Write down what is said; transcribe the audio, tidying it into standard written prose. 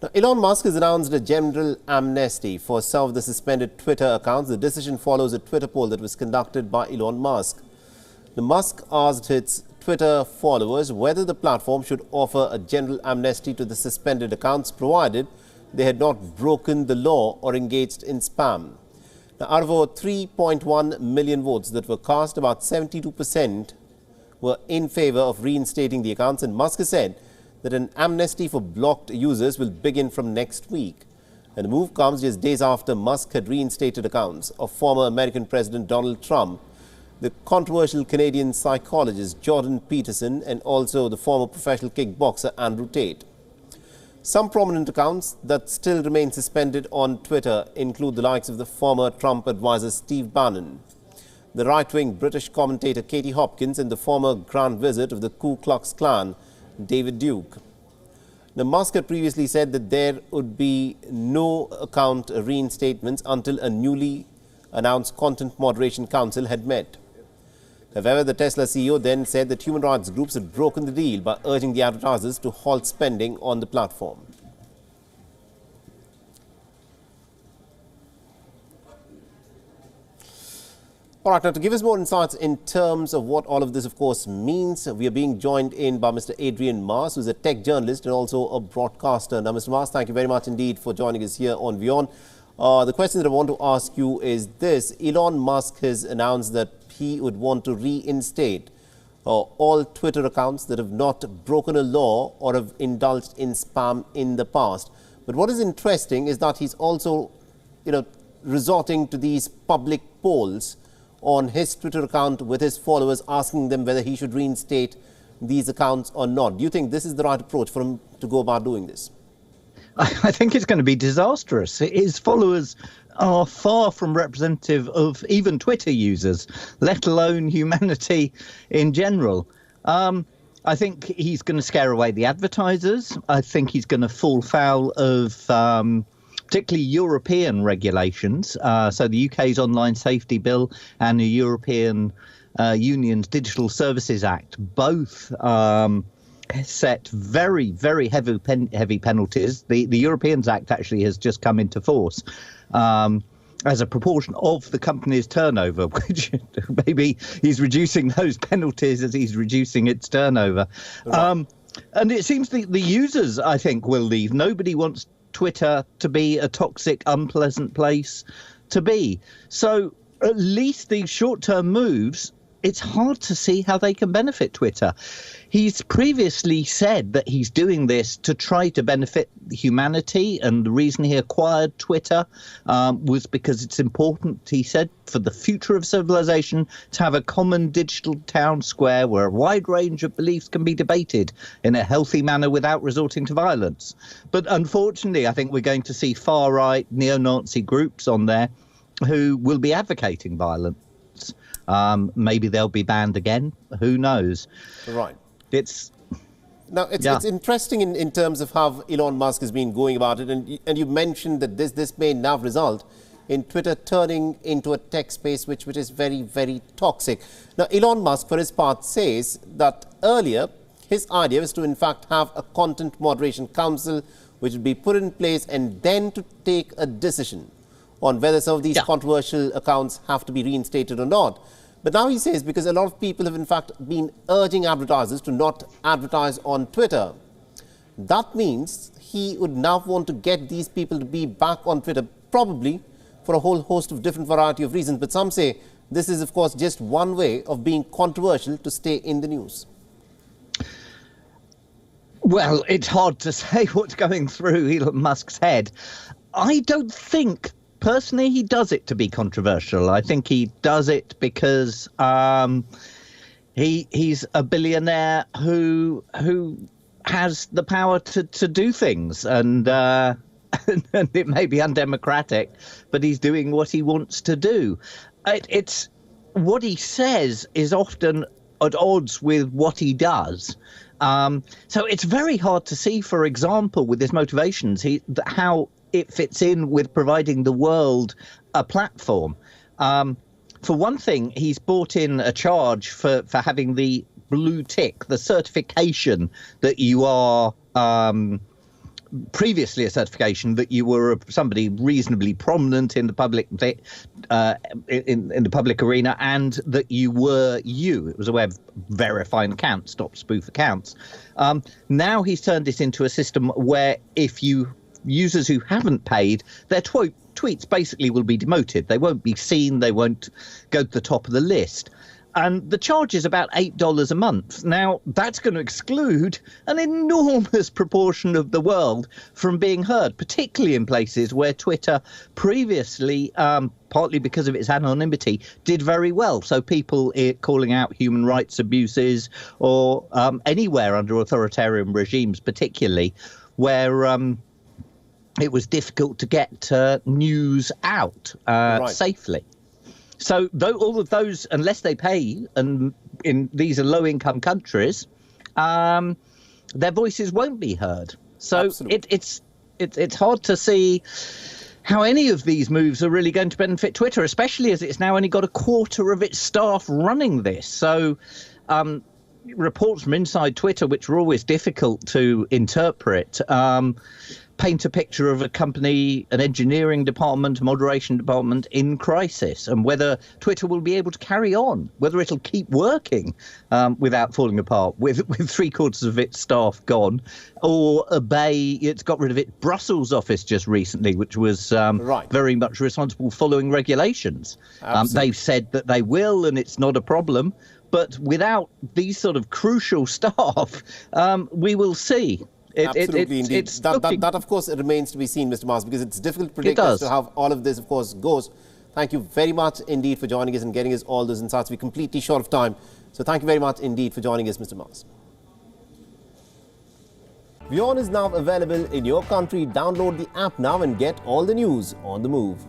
Now, Elon Musk has announced a general amnesty for some of the suspended Twitter accounts. The decision follows a Twitter poll that was conducted by Elon Musk. The Musk asked its Twitter followers whether the platform should offer a general amnesty to the suspended accounts, provided they had not broken the law or engaged in spam. Now, out of over 3.1 million votes that were cast, about 72% were in favor of reinstating the accounts, and Musk has said that an amnesty for blocked users will begin from next week. And the move comes just days after Musk had reinstated accounts of former American President Donald Trump, the controversial Canadian psychologist Jordan Peterson, and also the former professional kickboxer Andrew Tate. Some prominent accounts that still remain suspended on Twitter include the likes of the former Trump advisor Steve Bannon, the right-wing British commentator Katie Hopkins, and the former Grand Wizard of the Ku Klux Klan, David Duke. Now, Musk had previously said that there would be no account reinstatements until a newly announced Content Moderation Council had met. However, the Tesla CEO then said that human rights groups had broken the deal by urging the advertisers to halt spending on the platform. All right, now to give us more insights in terms of what all of this, of course, means, we are being joined in by Mr. Adrian Mars, who's a tech journalist and also a broadcaster. Now, Mr. Mars, thank you very much indeed for joining us here on WION. The question that I want to ask you is this. Elon Musk has announced that he would want to reinstate all Twitter accounts that have not broken a law or have indulged in spam in the past. But what is interesting is that he's also, resorting to these public polls on his Twitter account with his followers, asking them whether he should reinstate these accounts or not. Do you think this is the right approach for him to go about doing this? I think it's going to be disastrous. His followers are far from representative of even Twitter users, let alone humanity in general. I think he's going to scare away the advertisers. I think he's going to fall foul of particularly European regulations. So the UK's Online Safety Bill and the European Union's Digital Services Act both set very, very heavy penalties. The Europeans Act actually has just come into force as a proportion of the company's turnover, which maybe he's reducing those penalties as he's reducing its turnover. Right. And it seems the users, I think, will leave. Nobody wants Twitter to be a toxic, unpleasant place to be. So at least these short-term moves, it's hard to see how they can benefit Twitter. He's previously said that he's doing this to try to benefit humanity, and the reason he acquired Twitter was because it's important, he said, for the future of civilization to have a common digital town square where a wide range of beliefs can be debated in a healthy manner without resorting to violence. But unfortunately, I think we're going to see far-right neo-Nazi groups on there who will be advocating violence. Maybe they'll be banned again. Who knows? Right. It's interesting in terms of how Elon Musk has been going about it. And you mentioned that this may now result in Twitter turning into a tech space which is very, very toxic. Now, Elon Musk, for his part, says that earlier his idea was to, in fact, have a content moderation council which would be put in place and then to take a decision on whether some of these controversial accounts have to be reinstated or not. But now he says, because a lot of people have in fact been urging advertisers to not advertise on Twitter, that means he would now want to get these people to be back on Twitter, probably for a whole host of different variety of reasons. But some say this is, of course, just one way of being controversial to stay in the news. Well, it's hard to say what's going through Elon Musk's head. I don't think personally he does it to be controversial. I think he does it because he's a billionaire who has the power to do things, and it may be undemocratic, but he's doing what he wants to do. It's what he says is often at odds with what he does. So it's very hard to see, for example, with his motivations, how it fits in with providing the world a platform. For one thing, he's brought in a charge for having the blue tick, the certification that you are previously a certification that you were somebody reasonably prominent in the public in the public arena, and that you were you. It was a way of verifying accounts, stop spoof accounts. Now he's turned it into a system where if users who haven't paid, their tweets basically will be demoted. They won't be seen. They won't go to the top of the list. And the charge is about $8 a month. Now, that's going to exclude an enormous proportion of the world from being heard, particularly in places where Twitter previously, partly because of its anonymity, did very well. So people calling out human rights abuses, or anywhere under authoritarian regimes, particularly, where it was difficult to get news out safely. So all of those, unless they pay, and these are low-income countries, their voices won't be heard. So it's hard to see how any of these moves are really going to benefit Twitter, especially as it's now only got a quarter of its staff running this. So reports from inside Twitter, which are always difficult to interpret, paint a picture of a company, an engineering department, a moderation department in crisis, and whether Twitter will be able to carry on, whether it'll keep working without falling apart, with 3/4 of its staff gone, or obey. It's got rid of its Brussels office just recently, which was very much responsible following regulations. They've said that they will, and it's not a problem. But without these sort of crucial staff, we will see. Absolutely, indeed. That, of course, remains to be seen, Mr. Musk, because it's difficult to predict as to how all of this, of course, goes. Thank you very much indeed for joining us and getting us all those insights. We're completely short of time. So thank you very much indeed for joining us, Mr. Musk. WION is now available in your country. Download the app now and get all the news on the move.